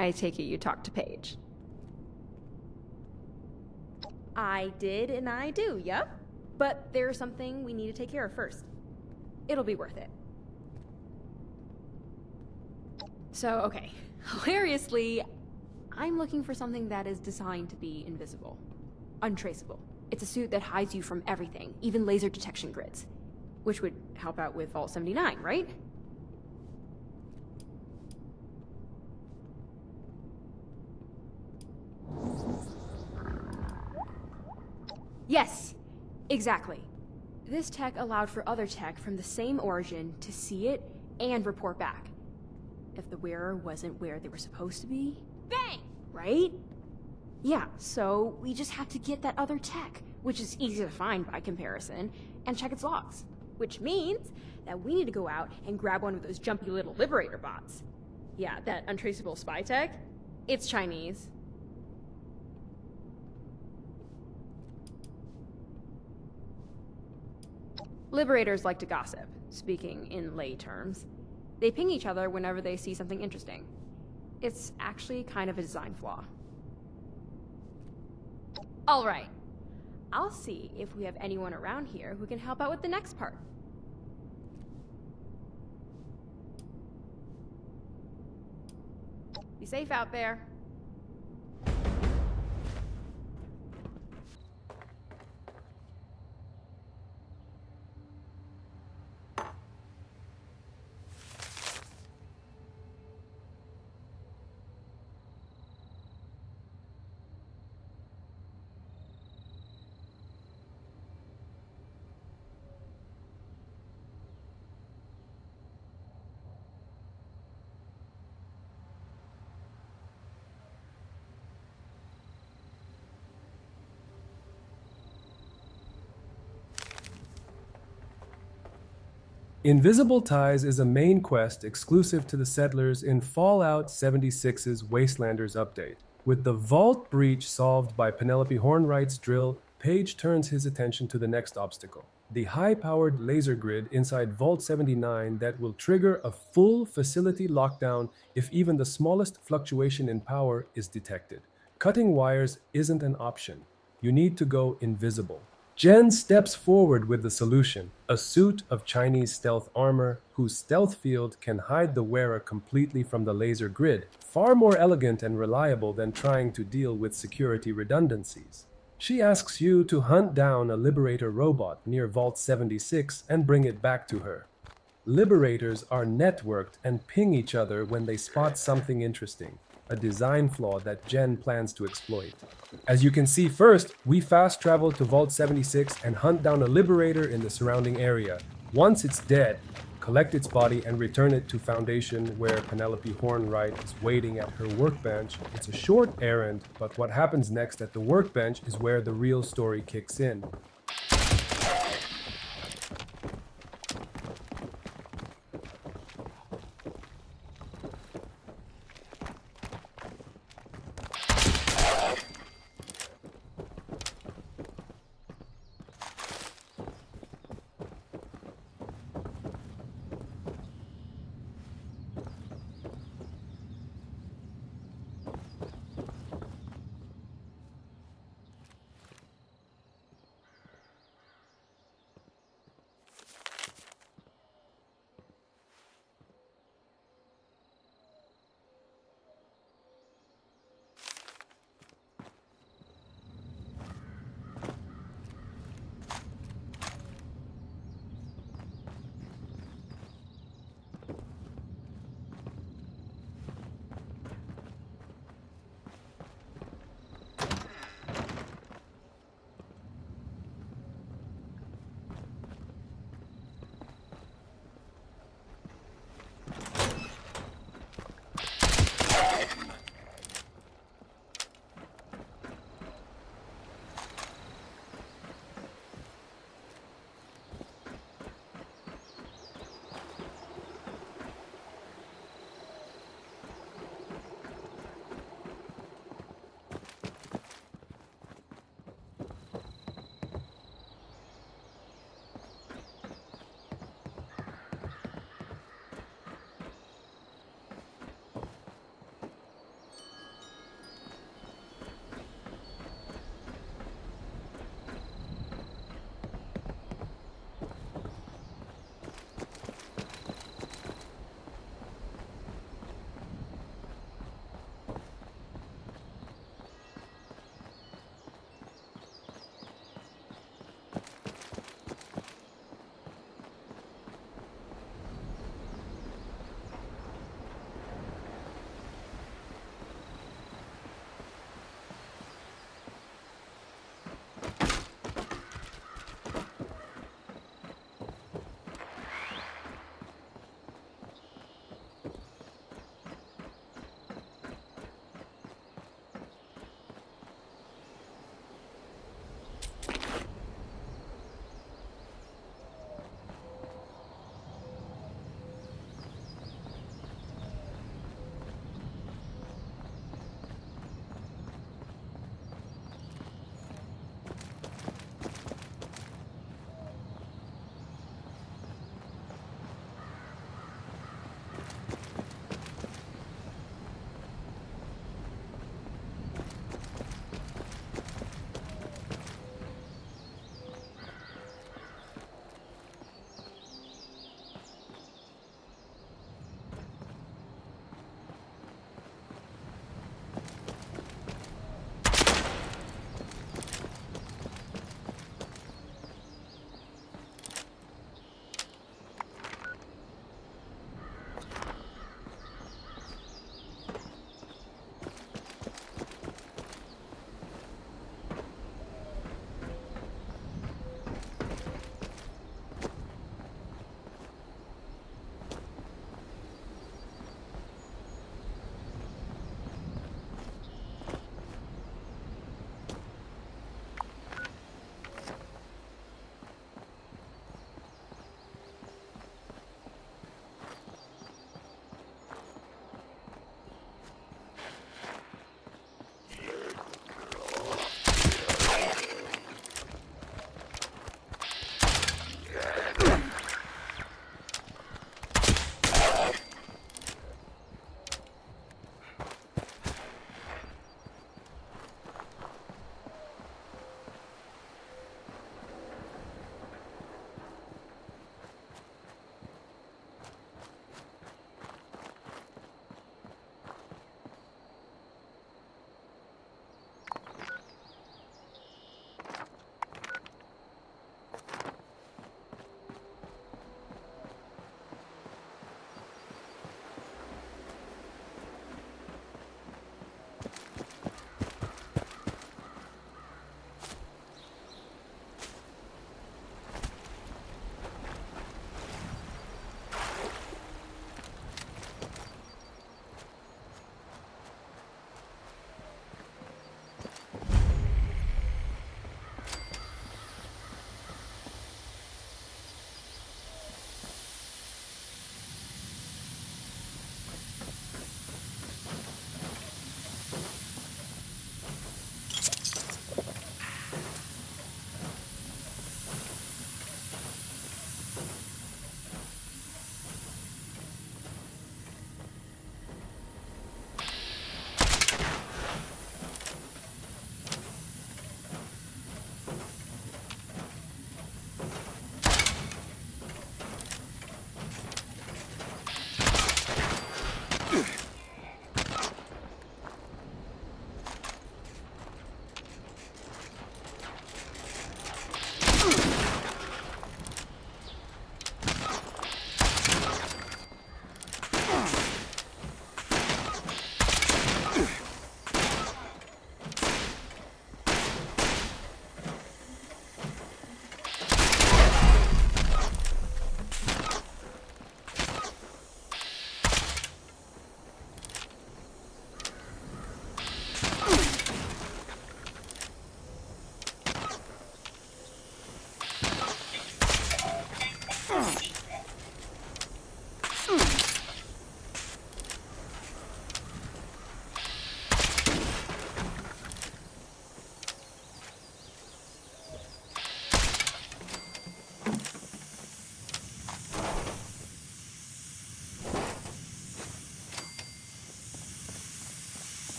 I take it you talked to Paige. I did and I do, yep. But there's something we need to take care of first. It'll be worth it. So, okay. Hilariously, I'm looking for something that is designed to be invisible. Untraceable. It's a suit that hides you from everything, even laser detection grids. Which would help out with Vault 79, right? Yes, exactly. This tech allowed for other tech from the same origin to see it and report back. If the wearer wasn't where they were supposed to be, bang! Right? Yeah, so we just have to get that other tech, which is easy to find by comparison, and check its logs. Which means that we need to go out and grab one of those jumpy little Liberator bots. Yeah, that untraceable spy tech. It's Chinese. Liberators like to gossip, speaking in lay terms. They ping each other whenever they see something interesting. It's actually kind of a design flaw. Alright, I'll see if we have anyone around here who can help out with the next part. Be safe out there. Invisible Ties is a main quest exclusive to the settlers in Fallout 76's Wastelanders update. With the vault breach solved by Penelope Hornwright's drill, Paige turns his attention to the next obstacle, the high-powered laser grid inside Vault 79 that will trigger a full facility lockdown if even the smallest fluctuation in power is detected. Cutting wires isn't an option. You need to go invisible. Jen steps forward with the solution, a suit of Chinese stealth armor whose stealth field can hide the wearer completely from the laser grid, far more elegant and reliable than trying to deal with security redundancies. She asks you to hunt down a Liberator robot near Vault 76 and bring it back to her. Liberators are networked and ping each other when they spot something interesting, a design flaw that Jen plans to exploit. As you can see, first, we fast travel to Vault 76 and hunt down a Liberator in the surrounding area. Once it's dead, collect its body and return it to Foundation where Penelope Hornwright is waiting at her workbench. It's a short errand, but what happens next at the workbench is where the real story kicks in.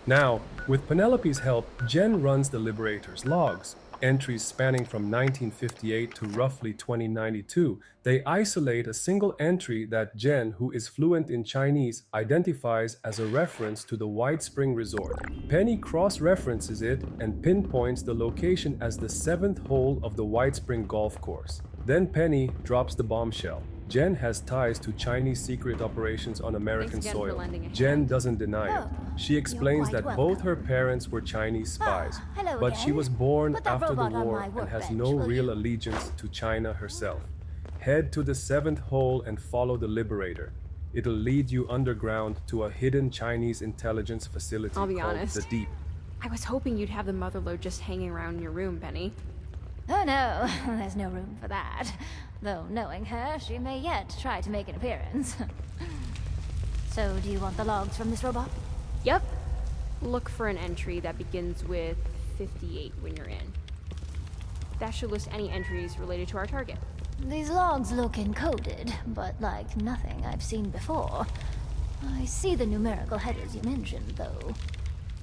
Now, with Penelope's help, Jen runs the Liberator's logs, entries spanning from 1958 to roughly 2092. They isolate a single entry that Jen, who is fluent in Chinese, identifies as a reference to the Whitespring resort. Penny cross-references it and pinpoints the location as the 7th hole of the Whitespring golf course. Then Penny drops the bombshell. Jen has ties to Chinese secret operations on American soil. Jen doesn't deny it. She explains that both her parents were Chinese spies, but she was born after the war and has no real allegiance to China herself. Head to the 7th hole and follow the Liberator. It'll lead you underground to a hidden Chinese intelligence facility I'll be called honest. the Deep. I was hoping you'd have the motherlode just hanging around in your room, Penny. Oh no, there's no room for that. Though knowing her, she may yet try to make an appearance. So, do you want the logs from this robot? Yep. Look for an entry that begins with 58 when you're in. That should list any entries related to our target. These logs look encoded, but like nothing I've seen before. I see the numerical headers you mentioned, though.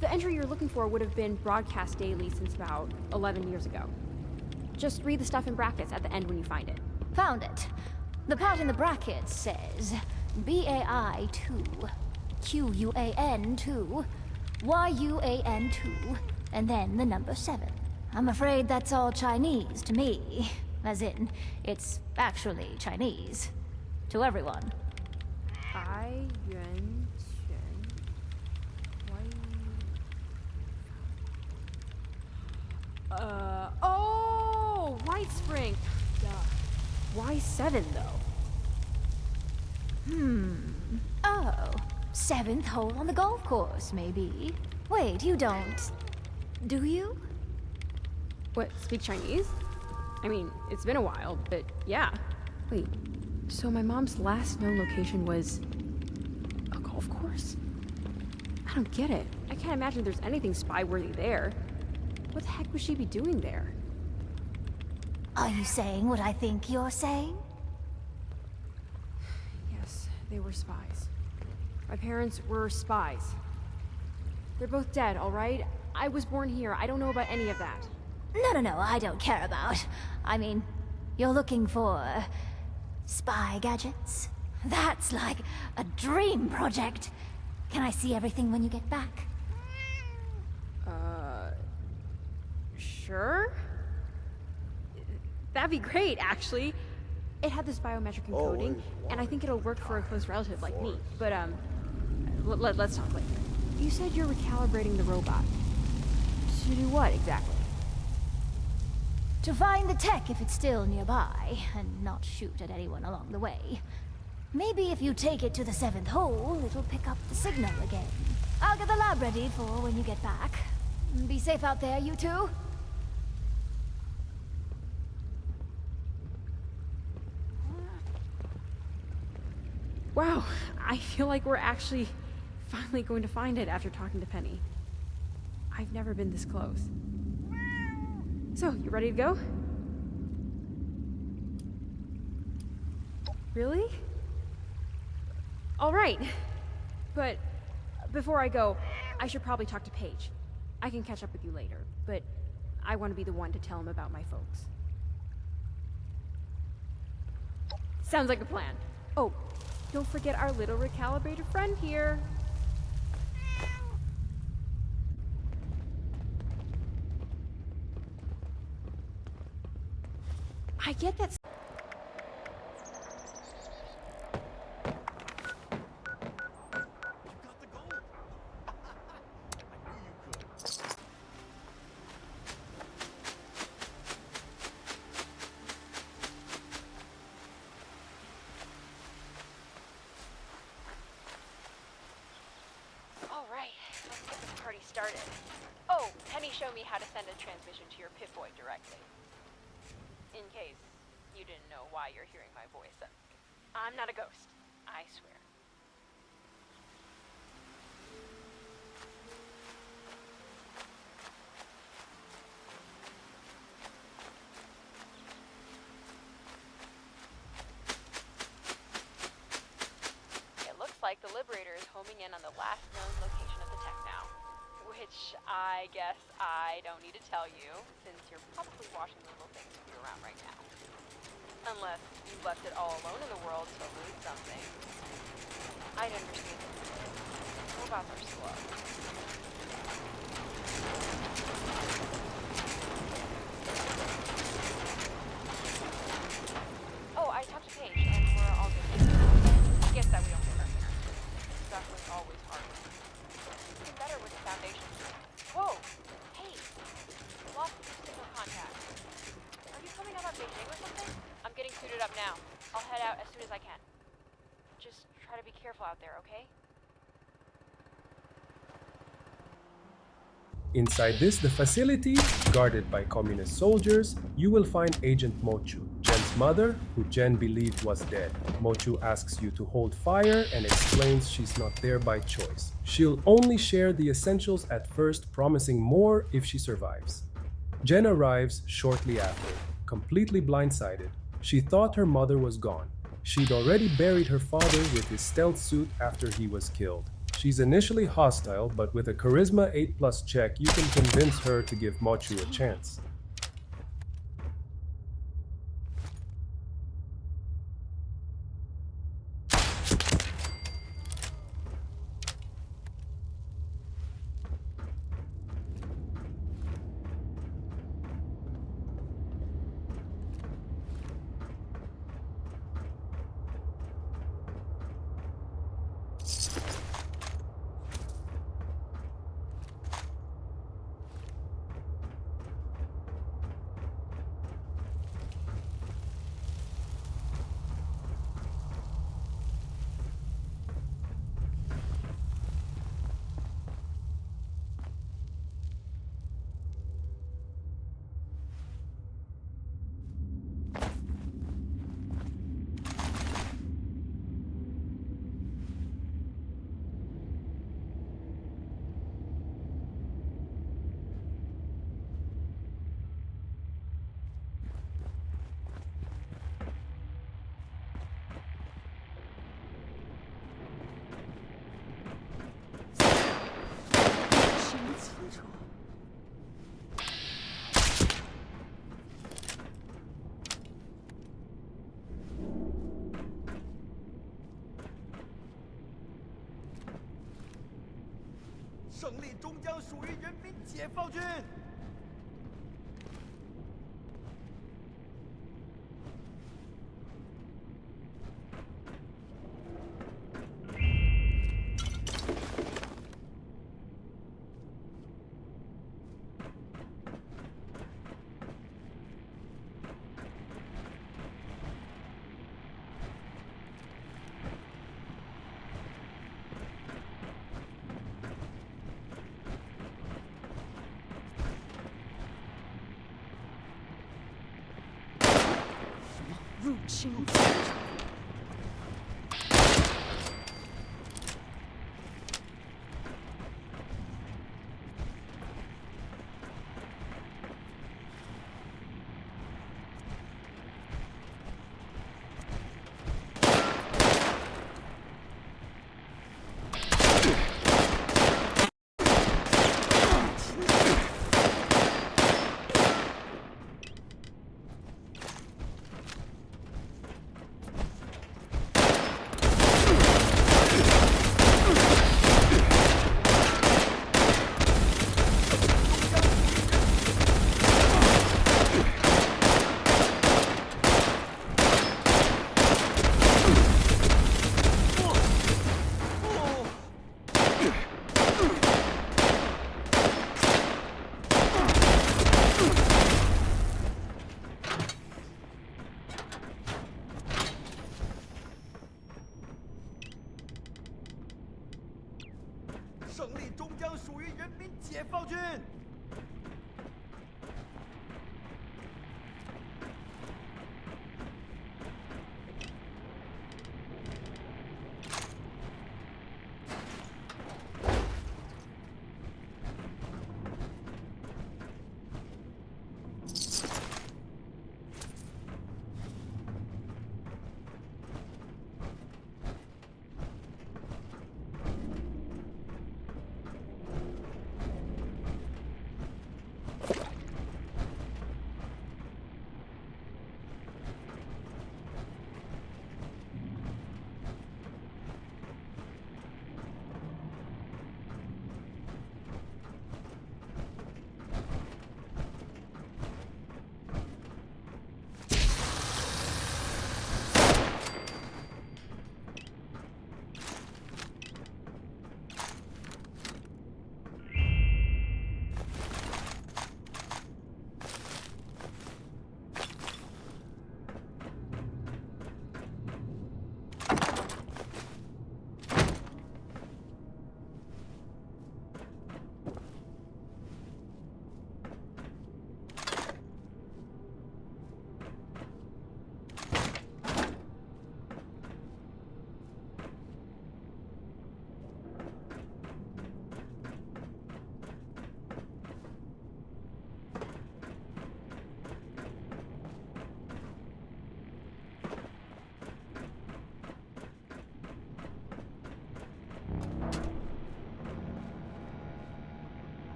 The entry you're looking for would have been broadcast daily since about 11 years ago. Just read the stuff in brackets at the end when you find it. Found it. The part in the brackets says BAI 2, QUAN 2, YUAN 2, and then the number 7. I'm afraid that's all Chinese to me. As in, it's actually Chinese. To everyone. I Yuan Chen. Oh, Whitespring. Duh. Why 7 though? Oh, 7th hole on the golf course, maybe. Wait, you don't... do you? What, speak Chinese? I mean, it's been a while, but yeah. Wait, so my mom's last known location was a golf course? I don't get it. I can't imagine there's anything spy-worthy there. What the heck would she be doing there? Are you saying what I think you're saying? Yes, they were spies. My parents were spies. They're both dead, all right? I was born here. I don't know about any of that. No, I don't care about. I mean, you're looking for... spy gadgets? That's like a dream project. Can I see everything when you get back? Sure? That'd be great, actually. It had this biometric encoding, and I think it'll work for a close relative like me. But, let's talk later. You said you're recalibrating the robot. To do what, exactly? To find the tech if it's still nearby, and not shoot at anyone along the way. Maybe if you take it to the 7th hole, it'll pick up the signal again. I'll get the lab ready for when you get back. Be safe out there, you two. Wow, I feel like we're actually finally going to find it after talking to Penny. I've never been this close. So, you ready to go? Really? All right. But before I go, I should probably talk to Paige. I can catch up with you later, but I want to be the one to tell him about my folks. Sounds like a plan. Oh, don't forget our little recalibrated friend here. I get that. All right, let's get this party started. Oh, Penny showed me how to send a transmission to your Pip-Boy directly. In case you didn't know why you're hearing my voice. I'm not a ghost, I swear. It looks like the Liberator is homing in on the last known location of the tech now. Which I guess I don't need to tell you, since you're probably washing the little things you around right now. Unless you left it all alone in the world to lose something. I'd understand if you did. Robots are slow. Oh, I talked to Paige, and we're all good. I guess that we don't get our parents. Stuff was always hard. Even better with the foundation. Whoa! Hey! Lost signal contact. Are you coming out of Beijing or something? I'm getting suited up now. I'll head out as soon as I can. Just try to be careful out there, okay? Inside the facility, guarded by communist soldiers, you will find Agent Mochou, Jen's mother, who Jen believed was dead. Mochou asks you to hold fire and explains she's not there by choice. She'll only share the essentials at first, promising more if she survives. Jen arrives shortly after, completely blindsided. She thought her mother was gone. She'd already buried her father with his stealth suit after he was killed. She's initially hostile, but with a Charisma 8+ check, you can convince her to give Mochou a chance.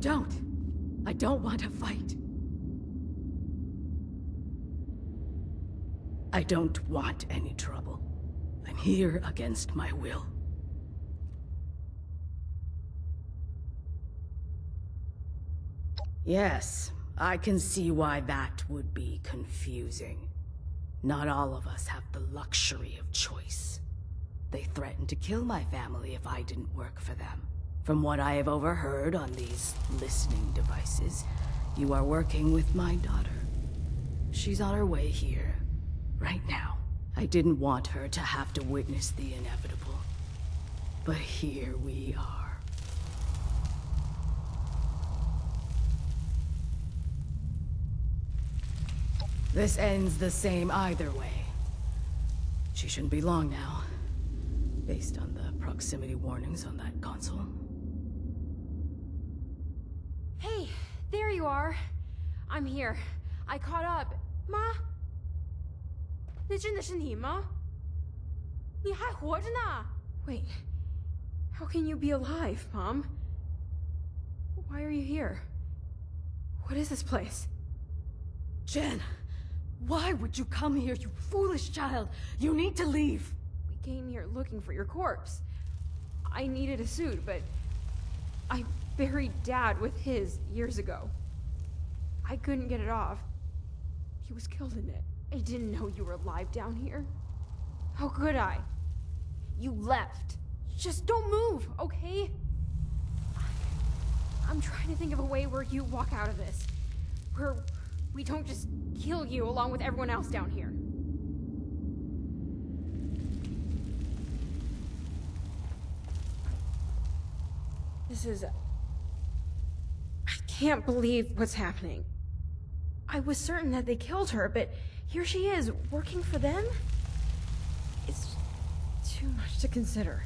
I don't want to fight. I don't want any trouble. I'm here against my will. Yes, I can see why that would be confusing. Not all of us have the luxury of choice. They threatened to kill my family if I didn't work for them. From what I have overheard on these listening devices, you are working with my daughter. She's on her way here, right now. I didn't want her to have to witness the inevitable. But here we are. This ends the same either way. She shouldn't be long now, based on the proximity warnings on that console. Hey, there you are. I'm here. I caught up. 妈，那真的是你吗？你还活着呢？ Wait, how can you be alive, Mom? Why are you here? What is this place? Jen, why would you come here, you foolish child? You need to leave. We came here looking for your corpse. I needed a suit, but I buried Dad with his years ago. I couldn't get it off. He was killed in it. I didn't know you were alive down here. How could I? You left. Just don't move, okay? I'm trying to think of a way where you walk out of this. Where we don't just kill you along with everyone else down here. This is... I can't believe what's happening. I was certain that they killed her, but here she is, working for them? It's too much to consider.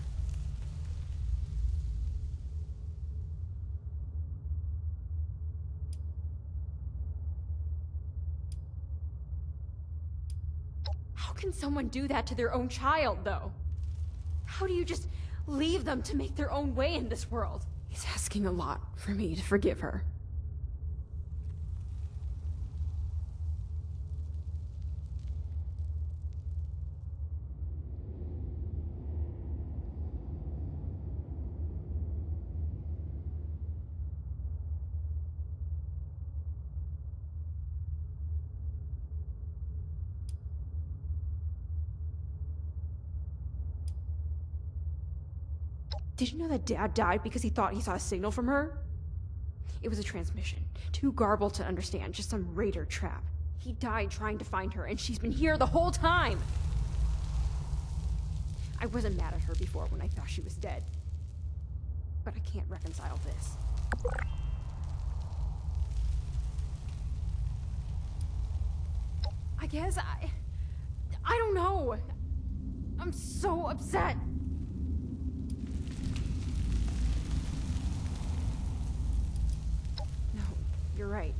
How can someone do that to their own child, though? How do you just leave them to make their own way in this world? It's asking a lot for me to forgive her. Did you know that Dad died because he thought he saw a signal from her? It was a transmission, too garbled to understand, just some raider trap. He died trying to find her, and she's been here the whole time! I wasn't mad at her before when I thought she was dead. But I can't reconcile this. I guess I don't know. I'm so upset. You're right.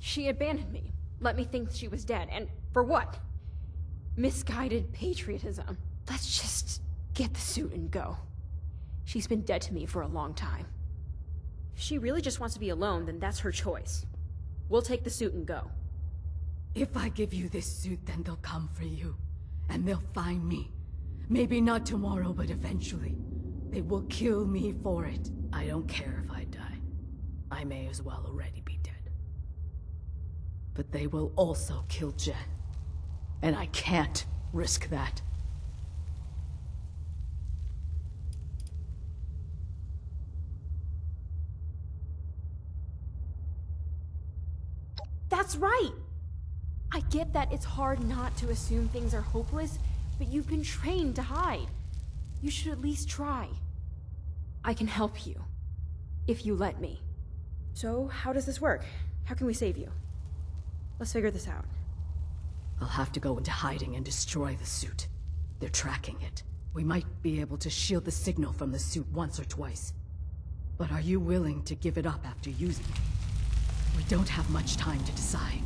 She abandoned me, let me think she was dead, and for what? Misguided patriotism. Let's just get the suit and go. She's been dead to me for a long time. If she really just wants to be alone, then that's her choice. We'll take the suit and go. If I give you this suit, then they'll come for you. And they'll find me. Maybe not tomorrow, but eventually. They will kill me for it. I don't care if I die. I may as well already be dead. But they will also kill Jen. And I can't risk that. That's right! I get that it's hard not to assume things are hopeless, but you've been trained to hide. You should at least try. I can help you, if you let me. So, how does this work? How can we save you? Let's figure this out. I'll have to go into hiding and destroy the suit. They're tracking it. We might be able to shield the signal from the suit once or twice. But are you willing to give it up after using it? We don't have much time to decide.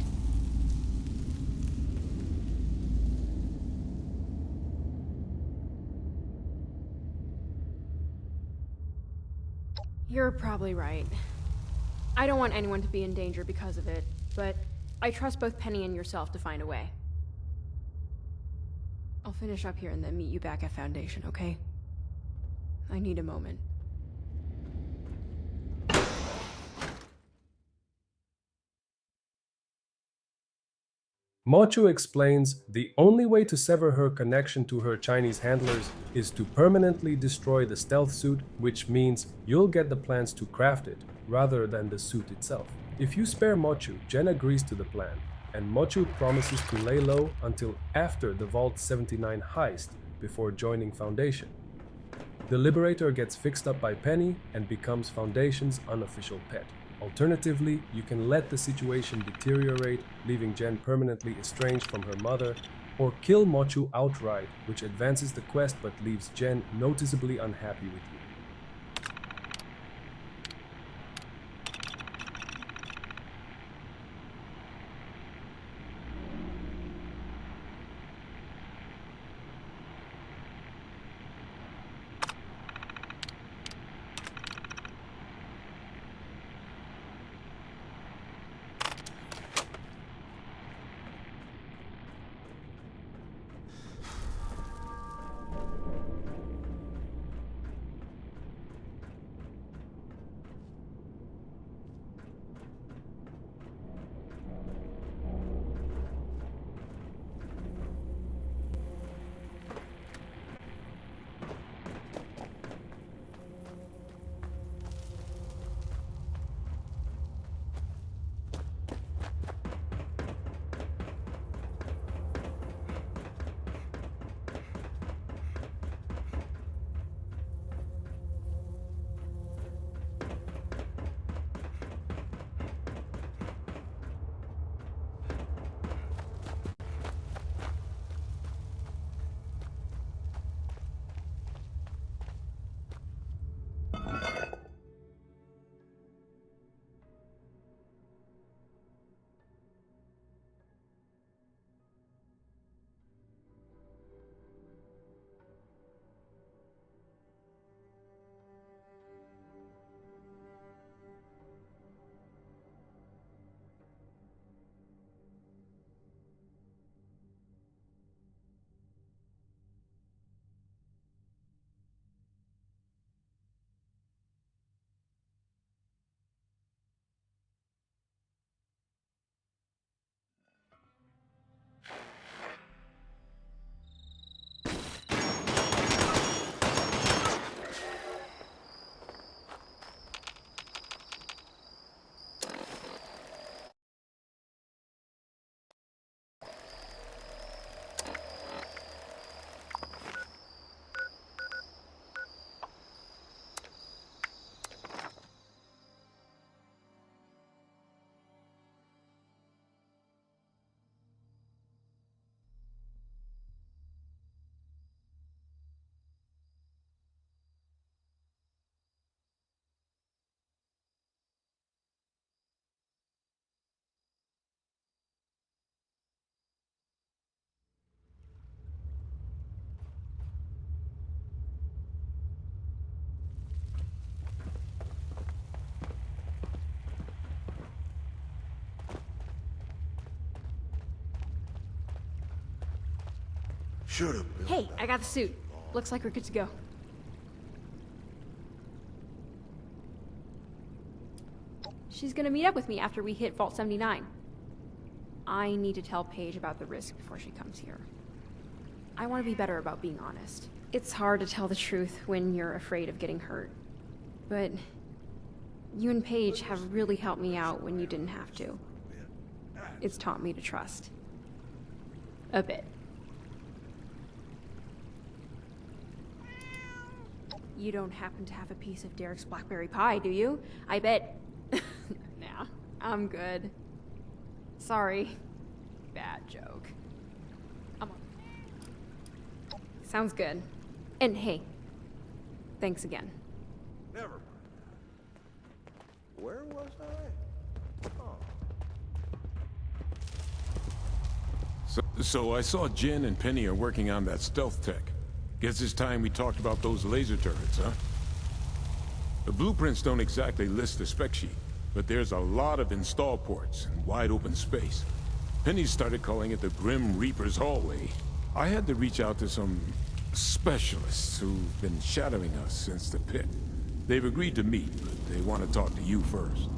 You're probably right. I don't want anyone to be in danger because of it, but I trust both Penny and yourself to find a way. I'll finish up here and then meet you back at Foundation, okay? I need a moment. Mochou explains the only way to sever her connection to her Chinese handlers is to permanently destroy the stealth suit, which means you'll get the plans to craft it, rather than the suit itself. If you spare Mochou, Jen agrees to the plan, and Mochou promises to lay low until after the Vault 79 heist before joining Foundation. The Liberator gets fixed up by Penny and becomes Foundation's unofficial pet. Alternatively, you can let the situation deteriorate, leaving Jen permanently estranged from her mother, or kill Mochou outright, which advances the quest but leaves Jen noticeably unhappy with you. Hey, I got the suit. Looks like we're good to go. She's gonna meet up with me after we hit Vault 79. I need to tell Paige about the risk before she comes here. I want to be better about being honest. It's hard to tell the truth when you're afraid of getting hurt. But you and Paige have really helped me out when you didn't have to. It's taught me to trust. A bit. You don't happen to have a piece of Derek's blackberry pie, do you? I bet... Nah, I'm good. Sorry. Bad joke. I'm on. Sounds good. And hey, thanks again. Never mind. Where was I? Oh. So I saw Jen and Penny are working on that stealth tech. Guess it's time we talked about those laser turrets, huh? The blueprints don't exactly list the spec sheet, but there's a lot of install ports and wide open space. Penny started calling it the Grim Reaper's Hallway. I had to reach out to some specialists who've been shadowing us since the pit. They've agreed to meet, but they want to talk to you first.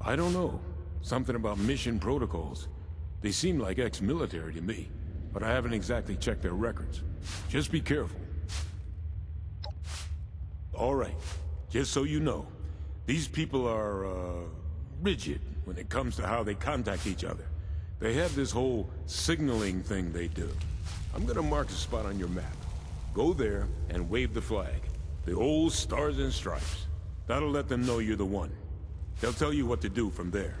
I don't know. Something about mission protocols. They seem like ex-military to me, but I haven't exactly checked their records. Just be careful. All right, just so you know, these people are, rigid when it comes to how they contact each other. They have this whole signaling thing they do. I'm gonna mark a spot on your map. Go there and wave the flag. The old stars and stripes. That'll let them know you're the one. They'll tell you what to do from there.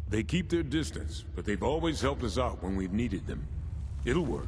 They keep their distance, but they've always helped us out when we've needed them. It'll work.